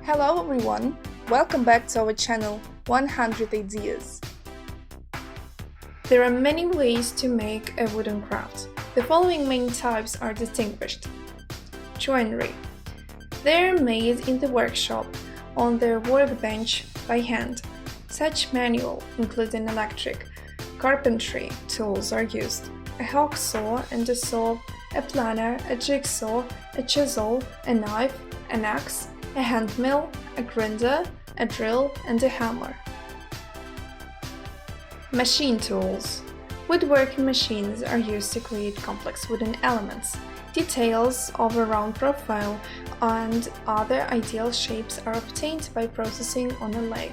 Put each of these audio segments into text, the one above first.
Hello everyone, welcome back to our channel 100 Ideas. There are many ways to make a wooden craft. The following main types are distinguished. Joinery. They are made in the workshop, on the workbench by hand. Such manual, including electric, carpentry tools are used. A hacksaw and a saw, a planer, a jigsaw, a chisel, a knife, an axe, a hand mill, a grinder, a drill, and a hammer. Machine tools. Woodworking machines are used to create complex wooden elements. Details of a round profile and other ideal shapes are obtained by processing on a lathe.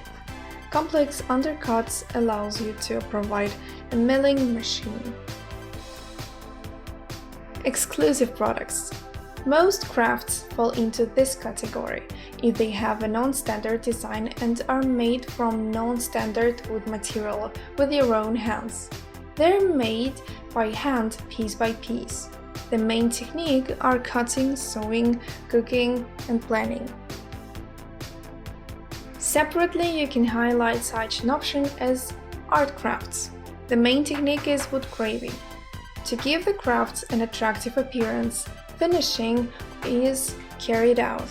Complex undercuts allows you to provide a milling machine. Exclusive products. Most crafts fall into this category if they have a non-standard design and are made from non-standard wood material with your own hands. They're made by hand piece by piece. The main technique are cutting, sewing, cooking, and planing. Separately, you can highlight such an option as art crafts. The main technique is wood carving. To give the crafts an attractive appearance, finishing is carried out.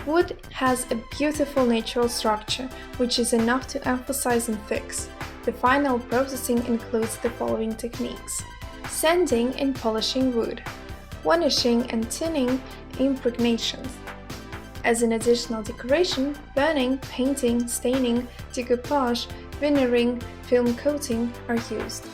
Wood has a beautiful natural structure, which is enough to emphasize and fix. The final processing includes the following techniques: sanding and polishing wood, varnishing and tinning impregnations. As an additional decoration, burning, painting, staining, decoupage, veneering, film coating are used.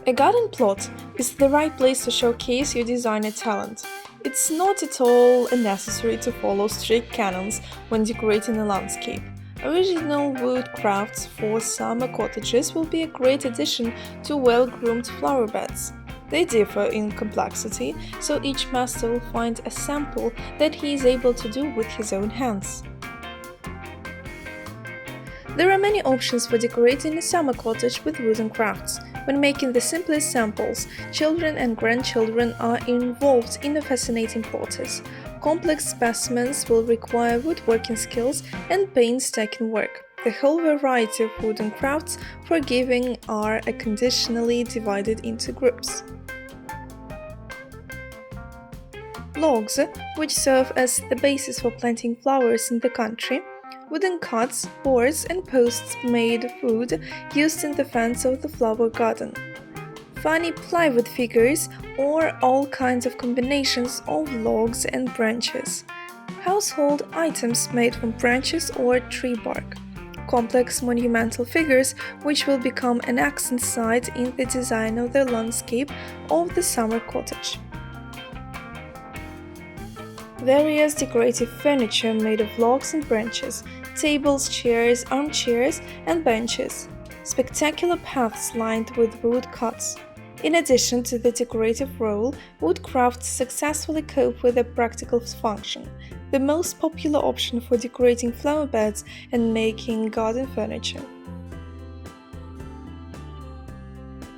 A garden plot is the right place to showcase your designer talent. It's not at all necessary to follow strict canons when decorating a landscape. Original wood crafts for summer cottages will be a great addition to well-groomed flower beds. They differ in complexity, so each master will find a sample that he is able to do with his own hands. There are many options for decorating a summer cottage with wooden crafts. When making the simplest samples, children and grandchildren are involved in a fascinating process. Complex specimens will require woodworking skills and painstaking work. The whole variety of wooden crafts for giving are conditionally divided into groups. Logs, which serve as the basis for planting flowers in the country. Wooden cuts, boards and posts made of wood used in the fence of the flower garden. Funny plywood figures or all kinds of combinations of logs and branches. Household items made from branches or tree bark. Complex monumental figures which will become an accent site in the design of the landscape of the summer cottage. Various decorative furniture made of logs and branches, tables, chairs, armchairs, and benches. Spectacular paths lined with wood cuts. In addition to the decorative role, wood crafts successfully cope with a practical function, the most popular option for decorating flower beds and making garden furniture.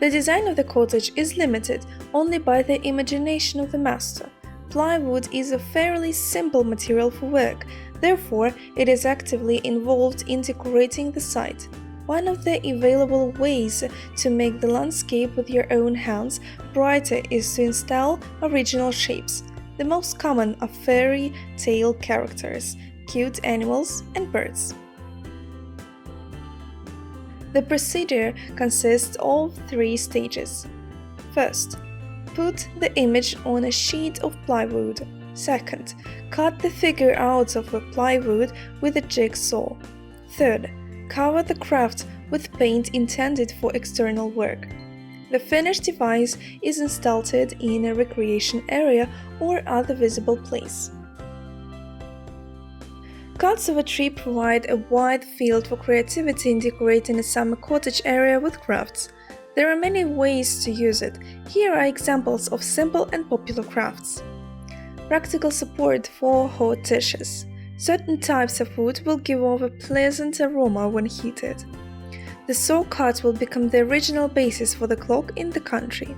The design of the cottage is limited only by the imagination of the master. Plywood is a fairly simple material for work, therefore it is actively involved in decorating the site. One of the available ways to make the landscape with your own hands brighter is to install original shapes. The most common are fairy tale characters, cute animals, and birds. The procedure consists of 3 stages. First, put the image on a sheet of plywood. Second, cut the figure out of the plywood with a jigsaw. Third, cover the craft with paint intended for external work. The finished device is installed in a recreation area or other visible place. Cuts of a tree provide a wide field for creativity in decorating a summer cottage area with crafts. There are many ways to use it. Here are examples of simple and popular crafts. Practical support for hot dishes. Certain types of wood will give off a pleasant aroma when heated. The saw cut will become the original basis for the clock in the country.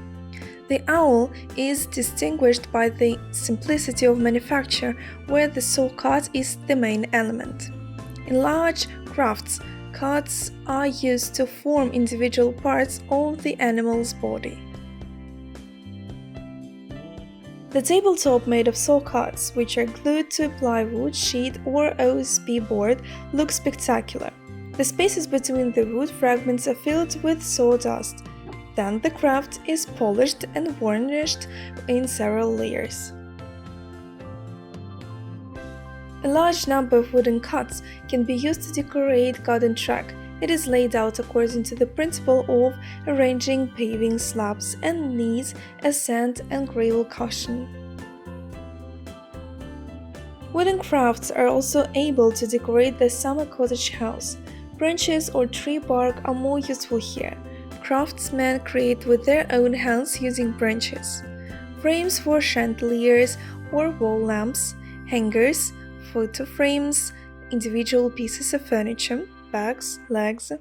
The owl is distinguished by the simplicity of manufacture, where the saw cut is the main element. In large crafts, cuts are used to form individual parts of the animal's body. The tabletop made of saw cuts, which are glued to a plywood sheet or OSB board, looks spectacular. The spaces between the wood fragments are filled with sawdust. Then the craft is polished and varnished in several layers. A large number of wooden cuts can be used to decorate garden track. It is laid out according to the principle of arranging paving slabs and needs a sand and gravel cushion. Wooden crafts are also able to decorate the summer cottage house. Branches or tree bark are more useful here. Craftsmen create with their own hands using branches. Frames for chandeliers or wall lamps, hangers, photo frames, individual pieces of furniture, bags, legs.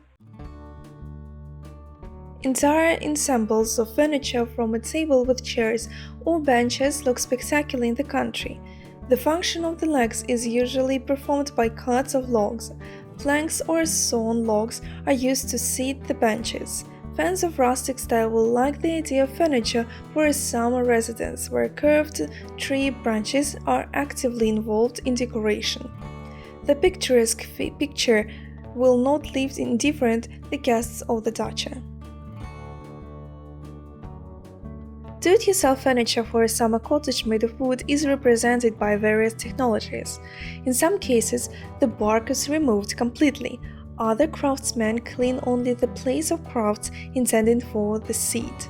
Entire ensembles of furniture from a table with chairs or benches look spectacular in the country. The function of the legs is usually performed by cuts of logs. Planks or sawn logs are used to seat the benches. Fans of rustic style will like the idea of furniture for a summer residence where curved tree branches are actively involved in decoration. The picturesque picture will not leave indifferent the guests of the dacha. Do-it-yourself furniture for a summer cottage made of wood is represented by various technologies. In some cases, the bark is removed completely. Other craftsmen clean only the place of crafts intended for the seat.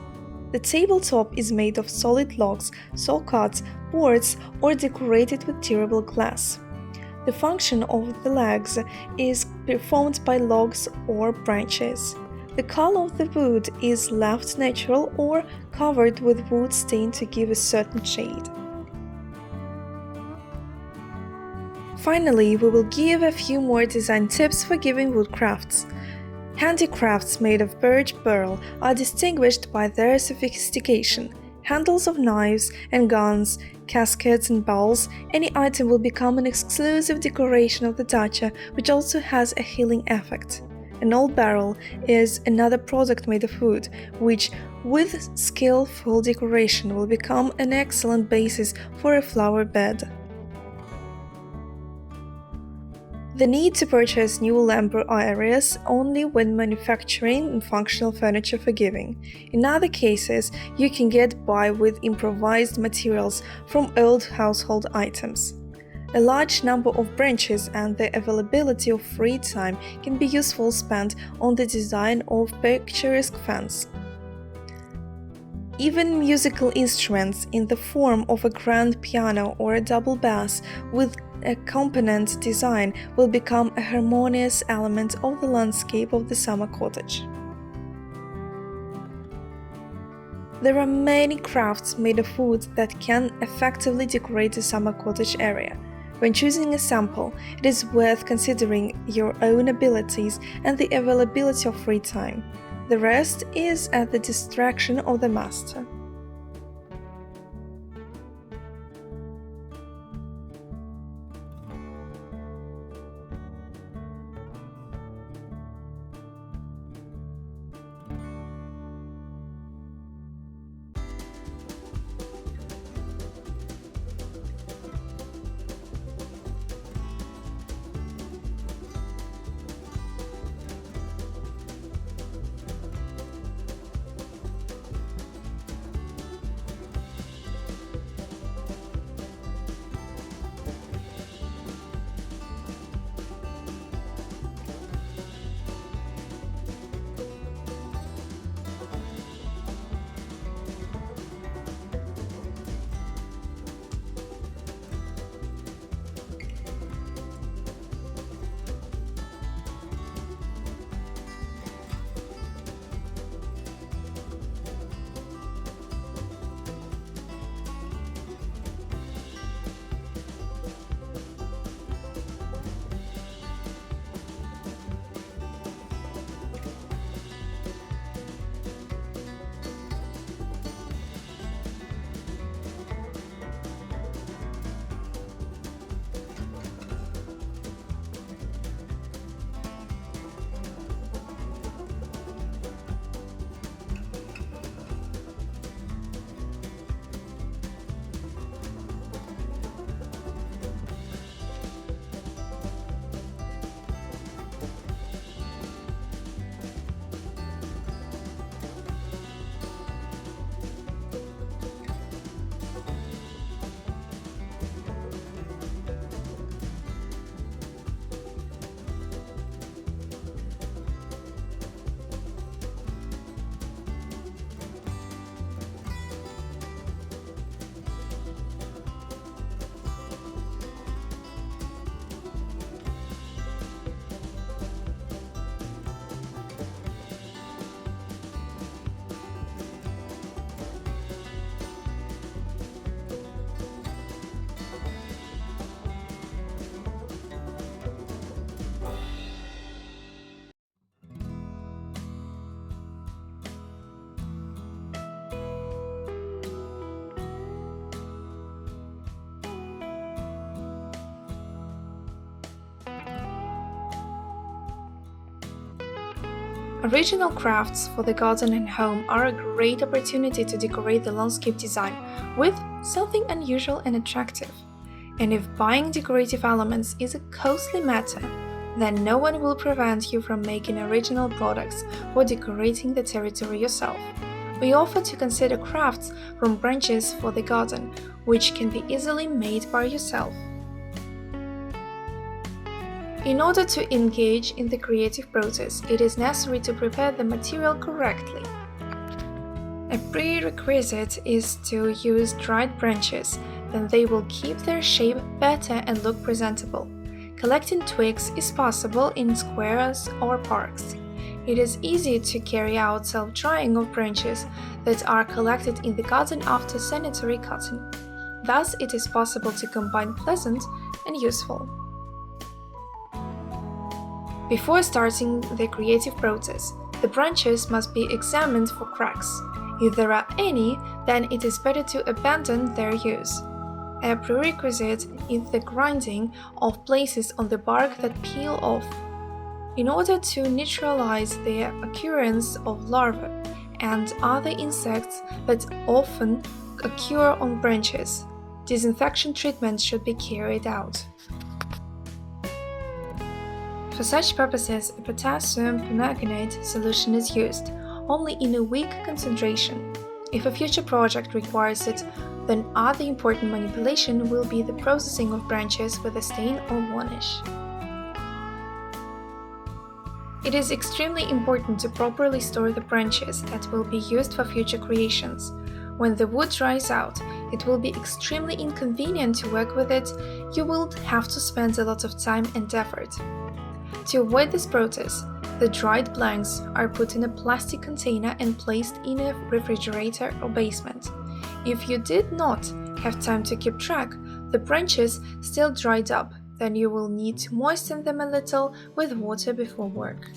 The tabletop is made of solid logs, saw cuts, boards, or decorated with durable glass. The function of the legs is performed by logs or branches. The color of the wood is left natural or covered with wood stain to give a certain shade. Finally, we will give a few more design tips for giving wood crafts. Handicrafts made of birch burl are distinguished by their sophistication. Handles of knives and guns, caskets and bowls, any item will become an exclusive decoration of the dacha, which also has a healing effect. An old barrel is another product made of wood, which, with skillful decoration, will become an excellent basis for a flower bed. The need to purchase new lumber areas only when manufacturing and functional furniture for giving. In other cases, you can get by with improvised materials from old household items. A large number of branches and the availability of free time can be useful spent on the design of picturesque fans. Even musical instruments in the form of a grand piano or a double bass with accompaniment design will become a harmonious element of the landscape of the summer cottage. There are many crafts made of wood that can effectively decorate a summer cottage area. When choosing a sample, it is worth considering your own abilities and the availability of free time. The rest is at the discretion of the master. Original crafts for the garden and home are a great opportunity to decorate the landscape design with something unusual and attractive. And if buying decorative elements is a costly matter, then no one will prevent you from making original products or decorating the territory yourself. We offer to consider crafts from branches for the garden, which can be easily made by yourself. In order to engage in the creative process, it is necessary to prepare the material correctly. A prerequisite is to use dried branches, then they will keep their shape better and look presentable. Collecting twigs is possible in squares or parks. It is easy to carry out self-drying of branches that are collected in the garden after sanitary cutting. Thus, it is possible to combine pleasant and useful. Before starting the creative process, the branches must be examined for cracks. If there are any, then it is better to abandon their use. A prerequisite is the grinding of places on the bark that peel off. In order to neutralize the occurrence of larvae and other insects that often occur on branches, disinfection treatment should be carried out. For such purposes, a potassium permanganate solution is used, only in a weak concentration. If a future project requires it, then other important manipulation will be the processing of branches with a stain or varnish. It is extremely important to properly store the branches that will be used for future creations. When the wood dries out, it will be extremely inconvenient to work with it. You will have to spend a lot of time and effort. To avoid this process, the dried blanks are put in a plastic container and placed in a refrigerator or basement. If you did not have time to keep track, the branches still dried up, then you will need to moisten them a little with water before work.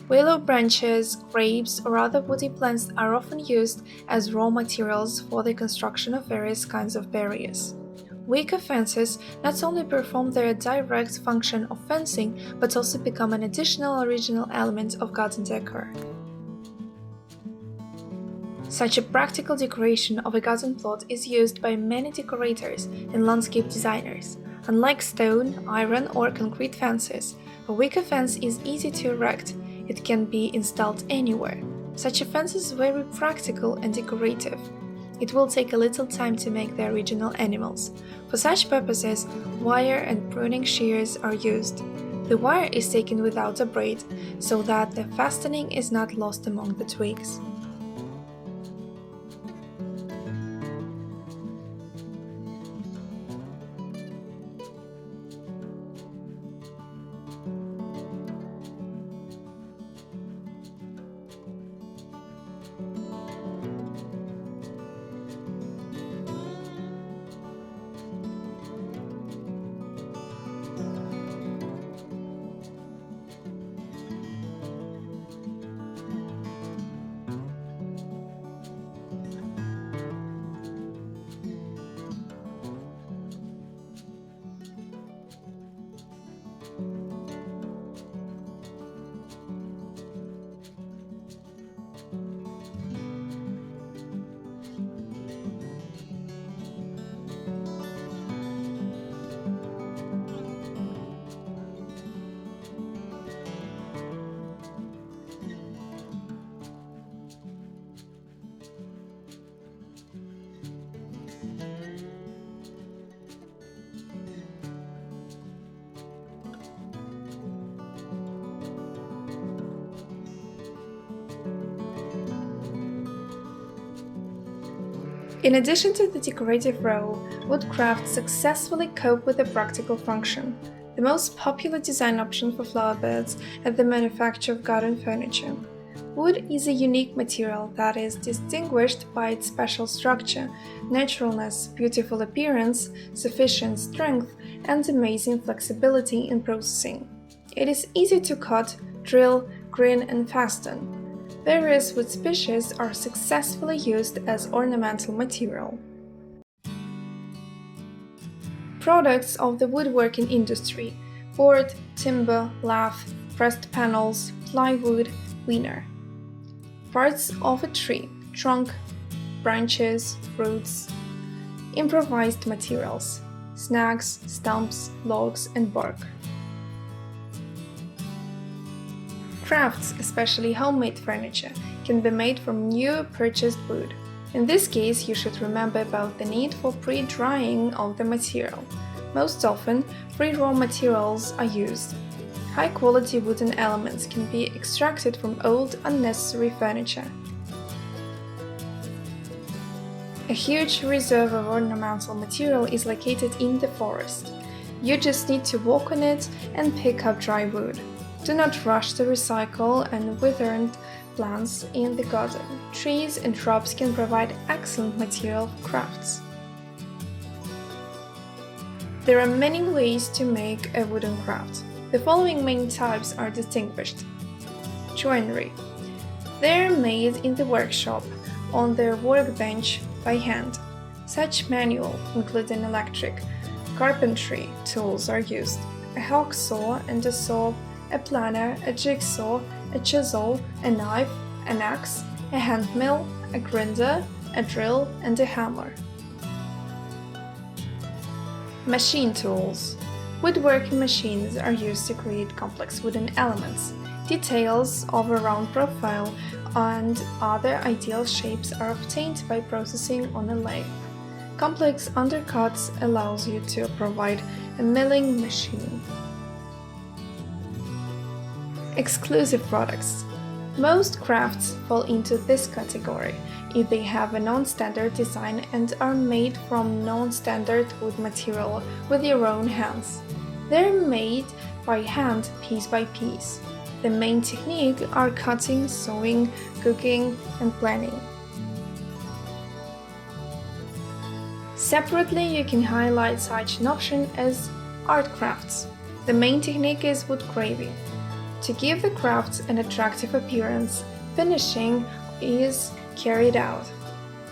Willow branches, grapes, or other woody plants are often used as raw materials for the construction of various kinds of barriers. Wicker fences not only perform their direct function of fencing, but also become an additional original element of garden decor. Such a practical decoration of a garden plot is used by many decorators and landscape designers. Unlike stone, iron, or concrete fences, a wicker fence is easy to erect. It can be installed anywhere. Such a fence is very practical and decorative. It will take a little time to make the original animals. For such purposes, wire and pruning shears are used. The wire is taken without a braid, so that the fastening is not lost among the twigs. In addition to the decorative role, woodcraft successfully cope with the practical function. The most popular design option for flower beds is the manufacture of garden furniture. Wood is a unique material that is distinguished by its special structure, naturalness, beautiful appearance, sufficient strength, and amazing flexibility in processing. It is easy to cut, drill, green, and fasten. Various wood species are successfully used as ornamental material. Products of the woodworking industry: board, timber, lath, pressed panels, plywood, liner. Parts of a tree, trunk, branches, roots. Improvised materials, snags, stumps, logs, and bark. Crafts, especially homemade furniture, can be made from new purchased wood. In this case, you should remember about the need for pre-drying of the material. Most often, pre-raw materials are used. High-quality wooden elements can be extracted from old, unnecessary furniture. A huge reserve of ornamental material is located in the forest. You just need to walk on it and pick up dry wood. Do not rush to recycle and withered plants in the garden. Trees and shrubs can provide excellent material for crafts. There are many ways to make a wooden craft. The following main types are distinguished. Joinery. They are made in the workshop, on the workbench, by hand. Such manual, including electric, carpentry tools are used. A hacksaw and a saw, a planer, a jigsaw, a chisel, a knife, an axe, a hand mill, a grinder, a drill, and a hammer. Machine tools. Woodworking machines are used to create complex wooden elements. Details of a round profile and other ideal shapes are obtained by processing on a lathe. Complex undercuts allows you to provide a milling machine. Exclusive products. Most crafts fall into this category if they have a non-standard design and are made from non-standard wood material with your own hands. They're made by hand, piece by piece. The main technique are cutting, sewing, cooking, and planing. Separately, you can highlight such an option as art crafts. The main technique is wood carving. To give the crafts an attractive appearance, finishing is carried out.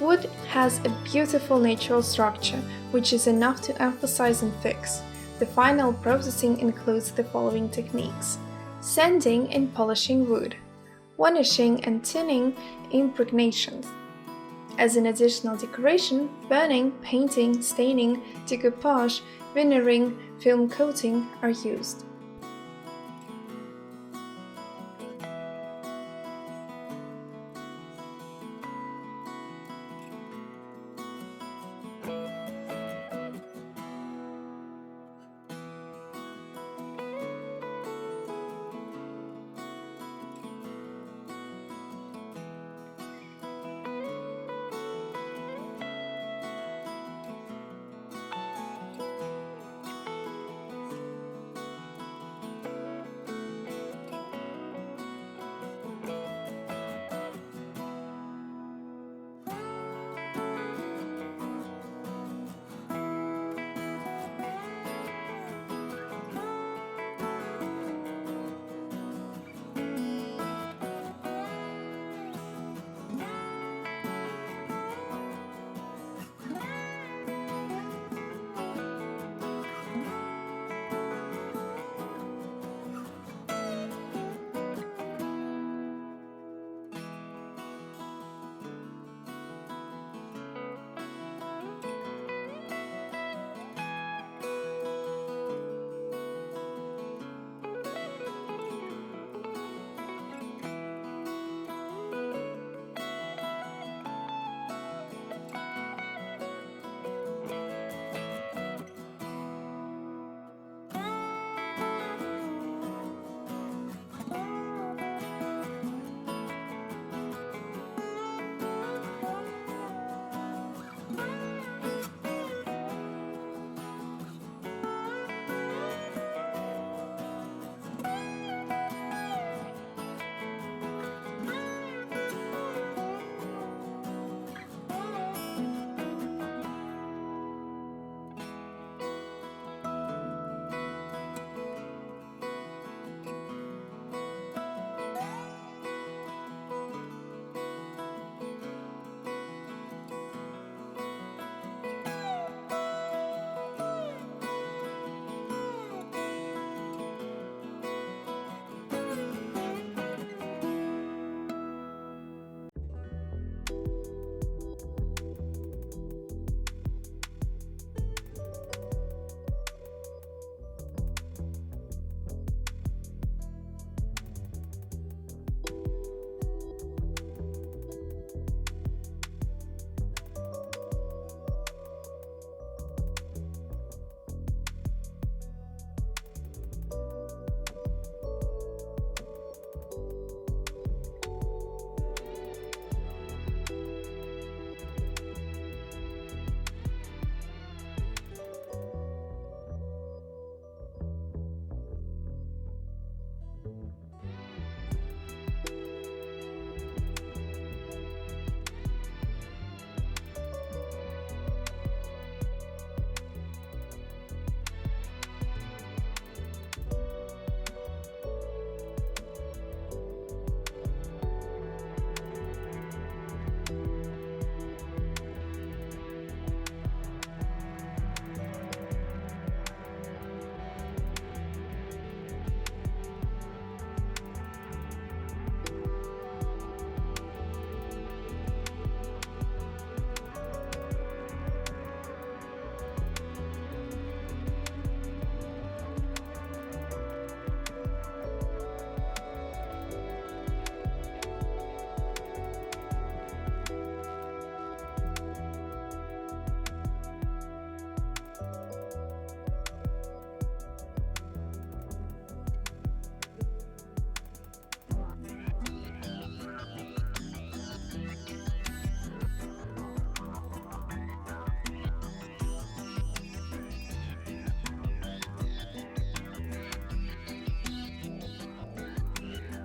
Wood has a beautiful natural structure, which is enough to emphasize and fix. The final processing includes the following techniques: sanding and polishing wood, varnishing and tinning impregnations. As an additional decoration, burning, painting, staining, decoupage, veneering, film coating are used.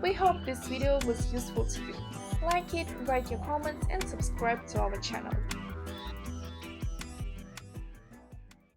We hope this video was useful to you. Like it, write your comments and subscribe to our channel.